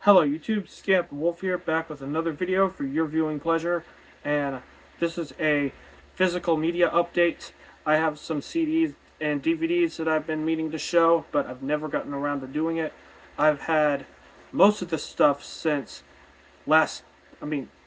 Hello YouTube, Scamp Wolf here, back with another video for your viewing pleasure, and this is a physical media update. I have some CDs and DVDs that I've been meaning to show, but I've never gotten around to doing it. I've had most of this stuff since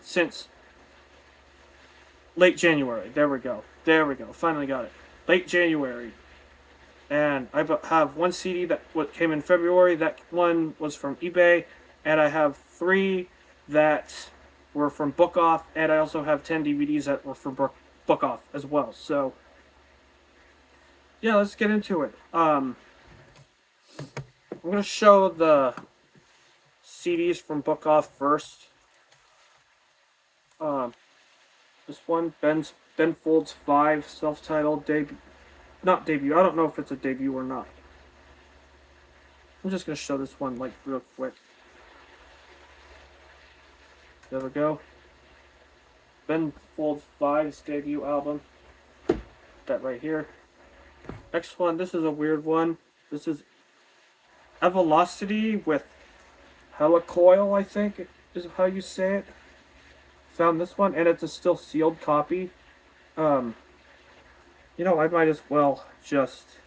since late January. There we go, finally got it. Late January. And I have one CD that came in February. That one was from eBay. And I have 3 that were from Book Off, and I also have 10 DVDs that were from Book Off as well. So, yeah, let's get into it. I'm going to show the CDs from Book Off first. This one, Ben Folds 5, self-titled debut. Not debut. I don't know if it's a debut or not. I'm just going to show this one, like, real quick. There we go. Ben Folds 5's debut album. That right here. Next one, this is a weird one. This is Evelocity with Helicoil, I think is how you say it. Found this one, and it's a still sealed copy. You know, I might as well just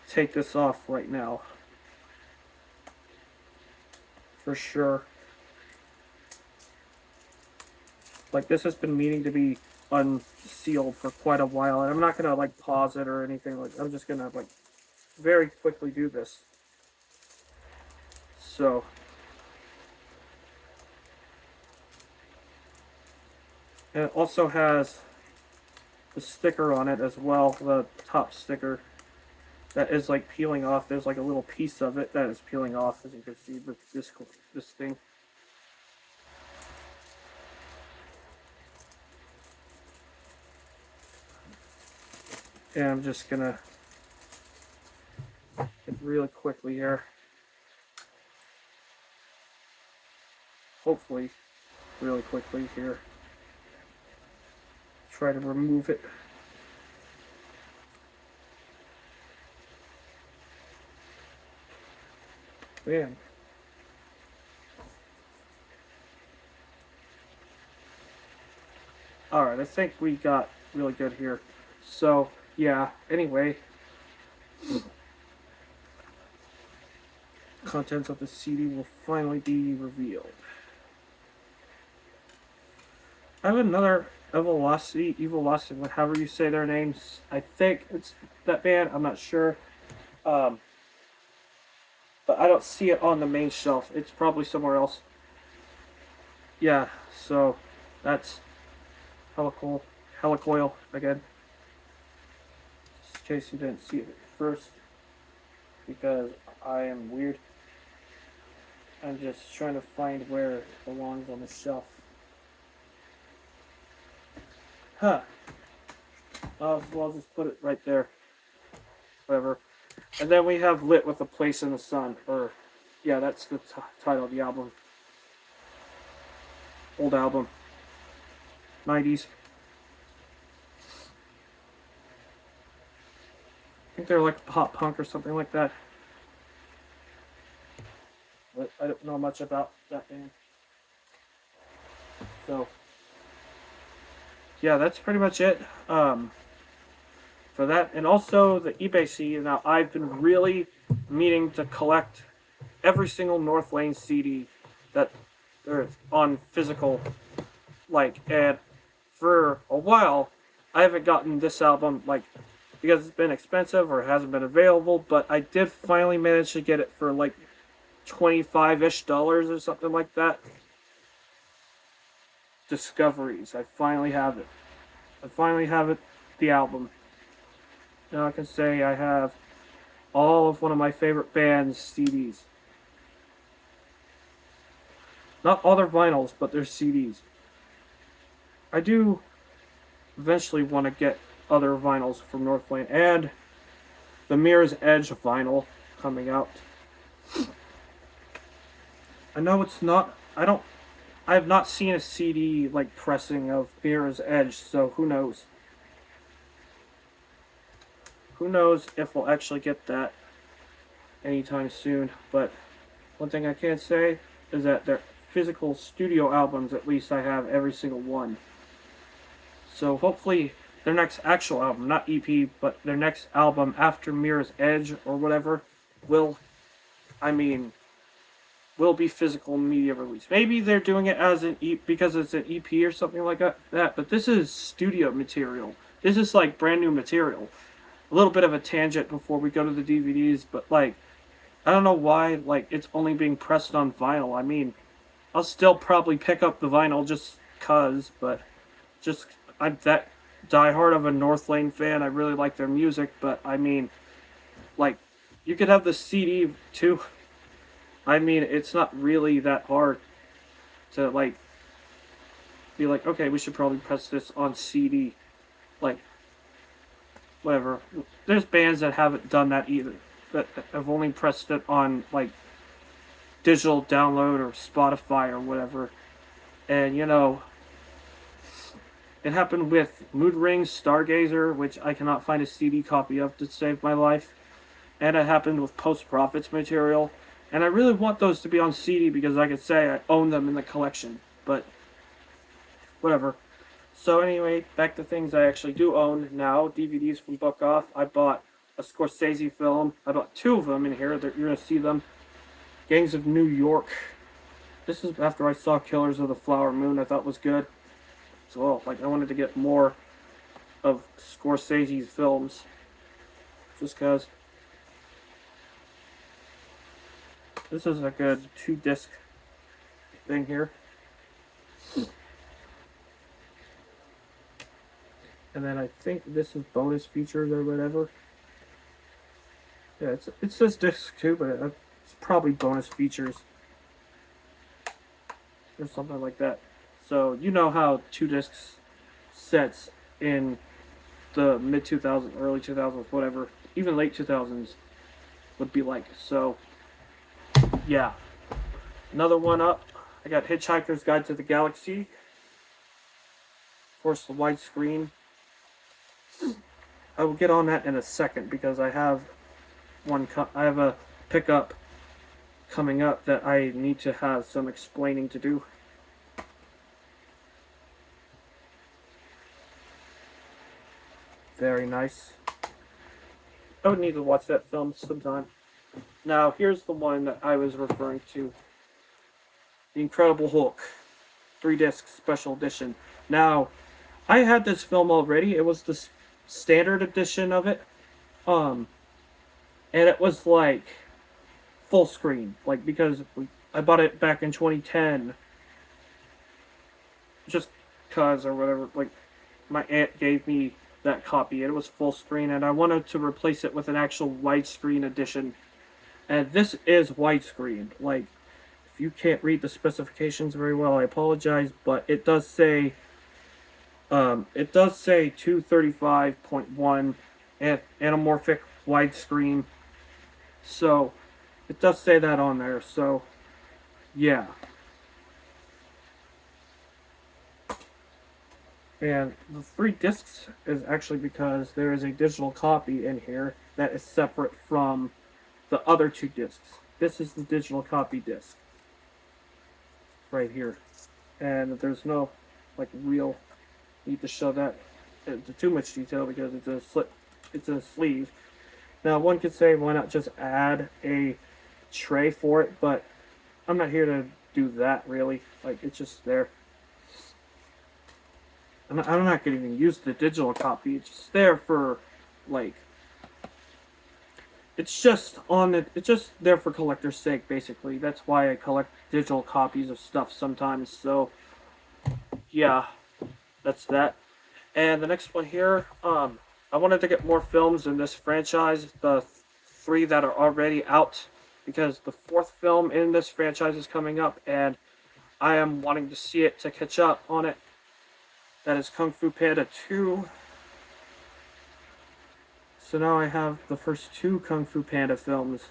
take this off right now. For sure. Like, this has been meaning to be unsealed for quite a while, and I'm not gonna, like, pause it or anything. Like, I'm just gonna, like, very quickly do this. So, and it also has the sticker on it as well, the top sticker that is, like, peeling off. There's, like, a little piece of it that is peeling off, as you can see with this thing. And I'm just gonna get really quickly here. Hopefully, really quickly here. Try to remove it. Man. Alright, I think we got really good here. So, yeah, anyway. Contents of the CD will finally be revealed. I have another Evelocity, however you say their names. I think it's that band, I'm not sure. But I don't see it on the main shelf. It's probably somewhere else. Yeah, so that's Helicoil again. Just in case you didn't see it first, because I am weird. I'm just trying to find where it belongs on the shelf. Huh. Well, I'll just put it right there. Whatever. And then we have Lit with a Place in the Sun. Or, yeah, that's the title of the album. Old album. 90s. I think they're like pop punk or something like that. But I don't know much about that band. So, yeah, that's pretty much it for that. And also the eBay CD. Now, I've been really meaning to collect every single Northlane CD that is on physical, like, and for a while, I haven't gotten this album, like, because it's been expensive or it hasn't been available, but I did finally manage to get it for, like, $25-ish or something like that. Discoveries. I finally have it. The album. Now I can say I have all of one of my favorite bands' CDs. Not all their vinyls, but their CDs. I do eventually want to get other vinyls from Northlane, and the Mirror's Edge vinyl coming out. I know it's not, I have not seen a CD, like, pressing of Mirror's Edge, so who knows? Who knows if we'll actually get that anytime soon, but One thing I can say is that their physical studio albums, at least I have every single one. So hopefully their next actual album, not EP, but their next album after Mirror's Edge or whatever, will, I mean, will be physical media release. Maybe they're doing it as an because it's an EP or something like that. But this is studio material. This is like brand new material. A little bit of a tangent before we go to the DVDs, but like I don't know why like it's only being pressed on vinyl. I mean, I'll still probably pick up the vinyl just cause, but just I'm that diehard of a Northlane fan. I really like their music, but I mean, like you could have the CD too. I mean, it's not really that hard to like be like, okay, we should probably press this on CD, like whatever. There's bands that haven't done that either, that have only pressed it on like digital download or Spotify or whatever. And you know, it happened with Mood Rings Stargazer, which I cannot find a CD copy of to save my life. And it happened with Post Profits material. And I really want those to be on CD because I could say I own them in the collection. But whatever. So anyway, back to things I actually do own now. DVDs from Book Off. I bought a Scorcese film. I bought two of them in here. You're going to see them. Gangs of New York. This is after I saw Killers of the Flower Moon. I thought was good. So like I wanted to get more of Scorsese's films. Just because. This is a good 2-disc thing here. And then I think this is bonus features or whatever. Yeah, it says disc 2, but it's probably bonus features. Or something like that. So you know how 2-disc sets in the mid-2000s, early 2000s, whatever, even late 2000s would be like. So yeah, another one up. I got Hitchhiker's Guide to the Galaxy. Of course, the widescreen. I will get on that in a second because I have I have a pickup coming up that I need to have some explaining to do. Very nice. I would need to watch that film sometime. Now, here's the one that I was referring to. The Incredible Hulk. 3-disc special edition. Now, I had this film already. It was the standard edition of it. And it was like full screen. Like, because I bought it back in 2010. Just cause or whatever. Like, my aunt gave me that copy. It was full screen. And I wanted to replace it with an actual widescreen edition. And this is widescreen. Like, if you can't read the specifications very well, I apologize, but it does say 235.1 anamorphic widescreen. So it does say that on there. So yeah. And the 3 discs is actually because there is a digital copy in here that is separate from the other 2 discs. This is the digital copy disc. Right here. And there's no, like, real need to show that into too much detail because it's a sleeve. Now, one could say, why not just add a tray for it? But I'm not here to do that, really. Like, it's just there. I'm not going to even use the digital copy. It's just there for, like, it's just there for collector's sake, basically. That's why I collect digital copies of stuff sometimes. So, yeah, that's that. And the next one here, I wanted to get more films in this franchise. The 3 that are already out, because the 4th film in this franchise is coming up, and I am wanting to see it to catch up on it. That is Kung Fu Panda 2. So now I have the first 2 Kung Fu Panda films.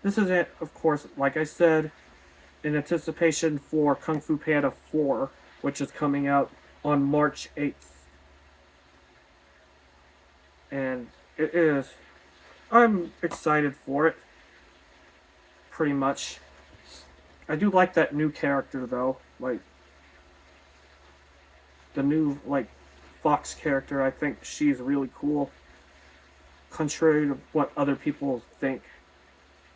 This is it, of course, like I said, in anticipation for Kung Fu Panda 4, which is coming out on March 8th. And it is. I'm excited for it. pretty much. I do like that new character though, like the new like Fox character. I think she's really cool, contrary to what other people think.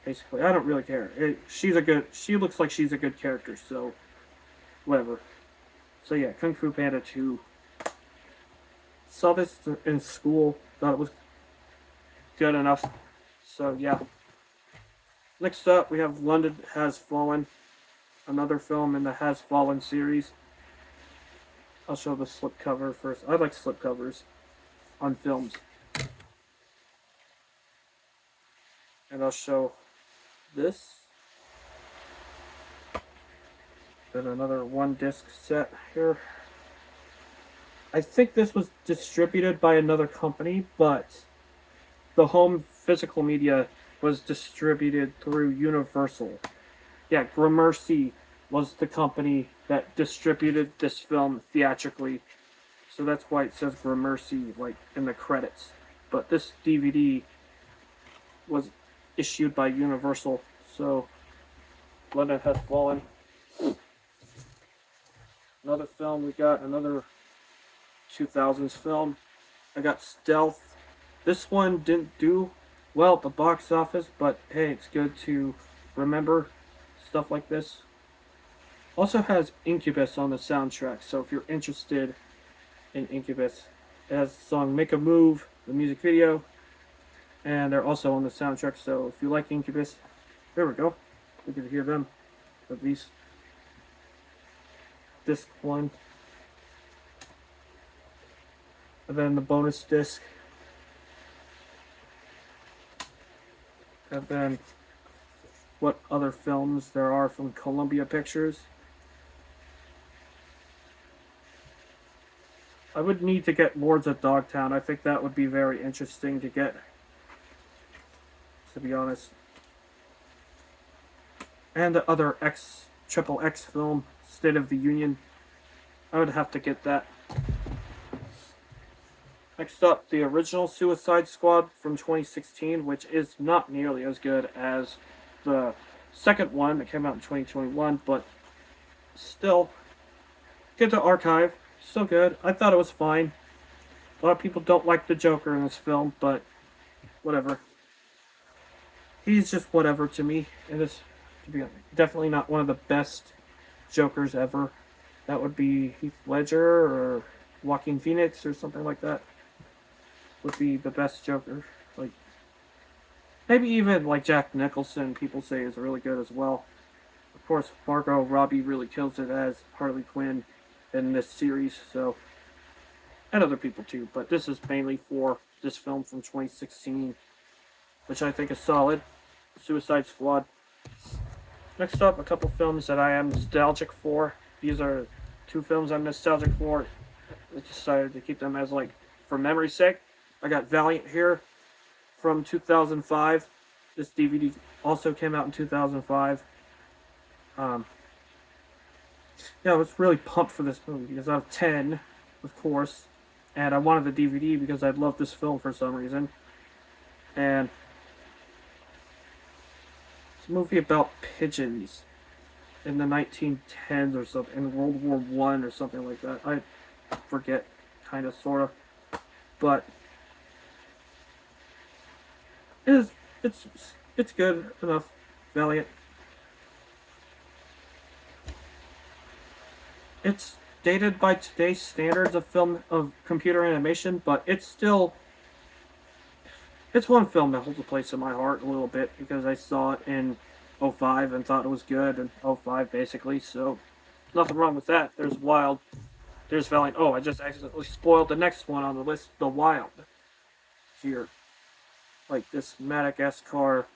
Basically, I don't really care. She's a good. She looks like she's a good character, so whatever. So yeah, Kung Fu Panda 2. Saw this in school. Thought it was good enough. So yeah. Next up, we have London Has Fallen, another film in the Has Fallen series. I'll show the slipcover first. I like slipcovers on films. And I'll show this. Then another one disc set here. I think this was distributed by another company, but the home physical media was distributed through Universal. Yeah, Gramercy was the company that distributed this film theatrically. So that's why it says Gramercy like in the credits. But this DVD was issued by Universal. So London Has Fallen. Another film, we got another 2000s film. I got Stealth. This one didn't do well at the box office, but hey, it's good to remember stuff like this. Also has Incubus on the soundtrack, so if you're interested in Incubus, it has the song Make a Move, the music video, and they're also on the soundtrack, so if you like Incubus, there we go. We can hear them, at least. Disc 1. And then the bonus disc. And then what other films there are from Columbia Pictures. I would need to get Lords of Dogtown. I think that would be very interesting to get, to be honest. And the other Triple X film, State of the Union. I would have to get that. Next up, the original Suicide Squad from 2016, which is not nearly as good as the second one that came out in 2021, but still good to archive. Still good. I thought it was fine. A lot of people don't like the Joker in this film, but whatever. He's just whatever to me. It is, to be honest, definitely not one of the best Jokers ever. That would be Heath Ledger or Joaquin Phoenix or something like that. Would be the best Joker. Like, maybe even like Jack Nicholson, people say is really good as well. Of course, Margot Robbie really kills it as Harley Quinn in this series, so, and other people too, but this is mainly for this film from 2016, which I think is solid. Suicide Squad. Next up, a couple films that I am nostalgic for. These are two films I'm nostalgic for. I decided to keep them as like for memory's sake. I got Valiant here from 2005. This DVD also came out in 2005. Yeah, I was really pumped for this movie because I have 10, of course, and I wanted the DVD because I loved this film for some reason. And it's a movie about pigeons in the 1910s or something, in World War I or something like that. I forget, kind of, sort of, but it's good enough. Valiant. It's dated by today's standards of computer animation, but it's one film that holds a place in my heart a little bit because I saw it in 05 and thought it was good in 05 basically, so nothing wrong with that. There's Wild, there's Valiant. Oh, I just accidentally spoiled the next one on the list, The Wild, here. Like this Madagascar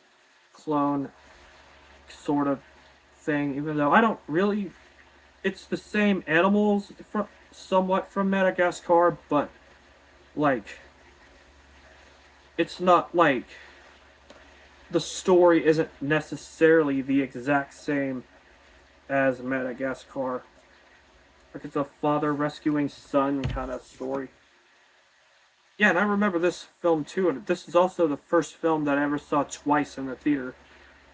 clone sort of thing, even though I don't really, it's the same animals somewhat from Madagascar, but like it's not like the story isn't necessarily the exact same as Madagascar. Like it's a father rescuing son kind of story. Yeah, and I remember this film too, and this is also the first film that I ever saw twice in the theater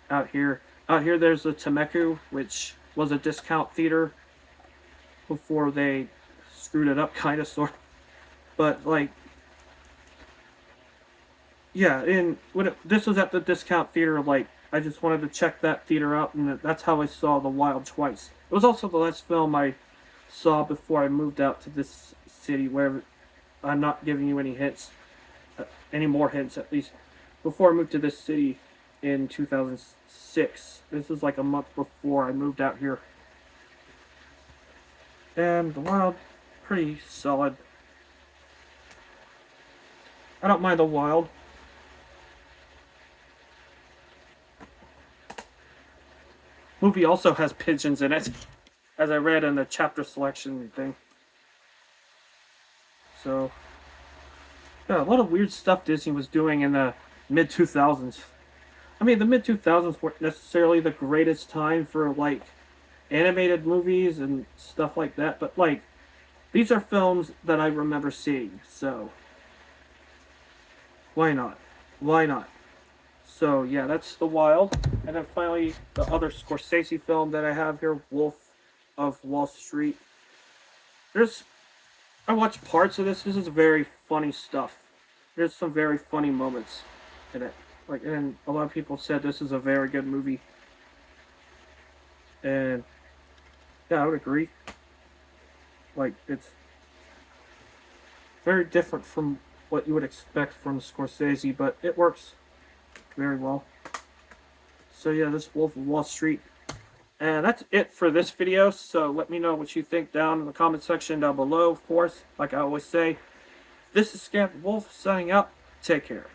out here. Out here, there's the Temeku, which was a discount theater before they screwed it up, kind of, sort of. But, like, yeah, this was at the discount theater, like, I just wanted to check that theater out, and that's how I saw The Wild twice. It was also the last film I saw before I moved out to this city, where I'm not giving you any hints, any more hints at least. Before I moved to this city in 2006, this is like a month before I moved out here. And The Wild, pretty solid. I don't mind The Wild. Movie also has pigeons in it, as I read in the chapter selection thing. So, yeah, a lot of weird stuff Disney was doing in the mid 2000s. I mean, the mid 2000s weren't necessarily the greatest time for, like, animated movies and stuff like that, but, like, these are films that I remember seeing, so why not? Why not? So, yeah, that's The Wild. And then finally, the other Scorcese film that I have here, Wolf of Wall Street. I watched parts of this. This is very funny stuff. There's some very funny moments in it. Like, and a lot of people said this is a very good movie. And, yeah, I would agree. Like, it's very different from what you would expect from Scorsese, but it works very well. So yeah, this Wolf of Wall Street. And that's it for this video. So let me know what you think down in the comment section down below, of course. Like I always say, this is Scamp Wolf signing out. Take care.